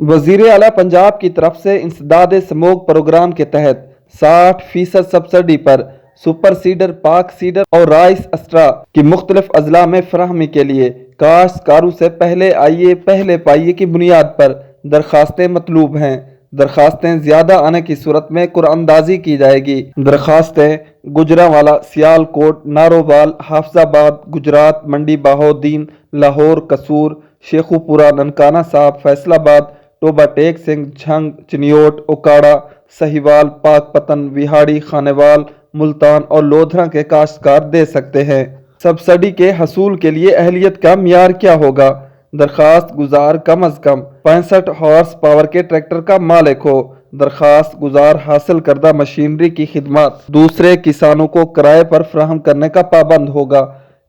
وزیر اعلیٰ پنجاب کی طرف سے انسداد سموگ پروگرام کے تحت 60% سبسڈی پر سپر سیڈر، پاک سیڈر اور رائس اسٹرا کی مختلف اضلاع میں فراہمی کے لیے کاشتکاروں سے پہلے آئیے پہلے پائیے کی بنیاد پر درخواستیں مطلوب ہیں۔ درخواستیں زیادہ آنے کی صورت میں قرعہ اندازی کی جائے گی۔ درخواستیں گوجرانوالہ، سیالکوٹ، نارووال، حافظ آباد، گجرات، منڈی بہاؤالدین، لاہور، قصور، شیخوپورہ، ننکانہ صاحب، فیصل آباد، ٹوبہ ٹیک سنگھ، جھنگ، چنیوٹ، اوکاڑہ، سہیوال، پاک پتن، وہاڑی، خانیوال، ملتان اور لودھرا کے کاشتکار دے سکتے ہیں۔ سبسڈی کے حصول کے لیے اہلیت کا معیار کیا ہوگا؟ درخواست گزار کم از کم 65 ہارس پاور کے ٹریکٹر کا مالک ہو۔ درخواست گزار حاصل کردہ مشینری کی خدمات دوسرے کسانوں کو کرائے پر فراہم کرنے کا پابند ہوگا۔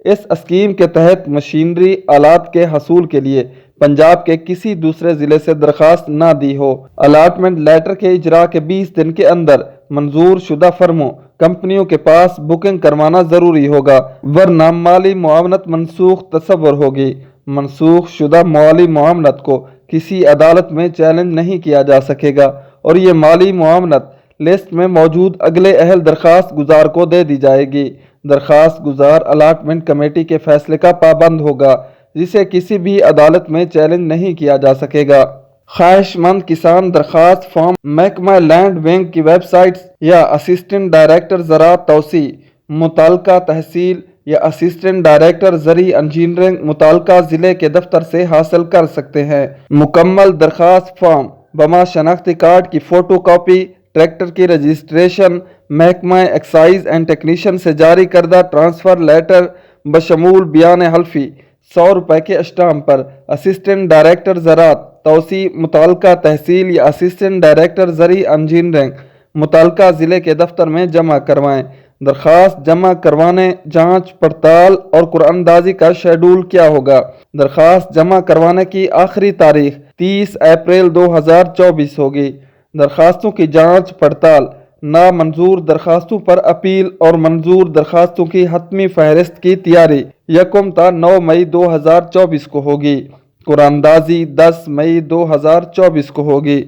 اس اسکیم کے تحت مشینری آلات کے حصول کے لیے پنجاب کے کسی دوسرے ضلع سے درخواست نہ دی ہو۔ الاٹمنٹ لیٹر کے اجراء کے 20 دن کے اندر منظور شدہ فرموں کمپنیوں کے پاس بکنگ کروانا ضروری ہوگا، ورنہ مالی معاونت منسوخ تصور ہوگی۔ منسوخ شدہ مالی معاونت کو کسی عدالت میں چیلنج نہیں کیا جا سکے گا اور یہ مالی معاونت لسٹ میں موجود اگلے اہل درخواست گزار کو دے دی جائے گی۔ درخواست گزار الاٹمنٹ کمیٹی کے فیصلے کا پابند ہوگا، جسے کسی بھی عدالت میں چیلنج نہیں کیا جا سکے گا۔ خواہش مند کسان درخواست فارم محکمہ لینڈ ونگ کی ویب سائٹس یا اسسٹنٹ ڈائریکٹر زراعت توسیع، متعلقہ تحصیل یا اسسٹنٹ ڈائریکٹر زرعی انجینئرنگ متعلقہ ضلع کے دفتر سے حاصل کر سکتے ہیں۔ مکمل درخواست فارم بما شناختی کارڈ کی فوٹو کاپی، ٹریکٹر کی رجسٹریشن، محکمہ ایکسائز اینڈ ٹیکنیشین سے جاری کردہ ٹرانسفر لیٹر بشمول بیان حلفی 100 روپے کے اسٹامپ پر اسسٹنٹ ڈائریکٹر زراعت توسیع متعلقہ تحصیل یا اسسٹنٹ ڈائریکٹر زرعی انجینئرنگ متعلقہ ضلع کے دفتر میں جمع کروائیں۔ درخواست جمع کروانے، جانچ پڑتال اور قرعہ اندازی کا شیڈول کیا ہوگا؟ درخواست جمع کروانے کی آخری تاریخ 30 اپریل 2024 ہوگی۔ درخواستوں کی جانچ پڑتال، نامنظور درخواستوں پر اپیل اور منظور درخواستوں کی حتمی فہرست کی تیاری 1 تا 9 مئی 2024 کو ہوگی۔ قرعہ اندازی 10 مئی 2024 کو ہوگی۔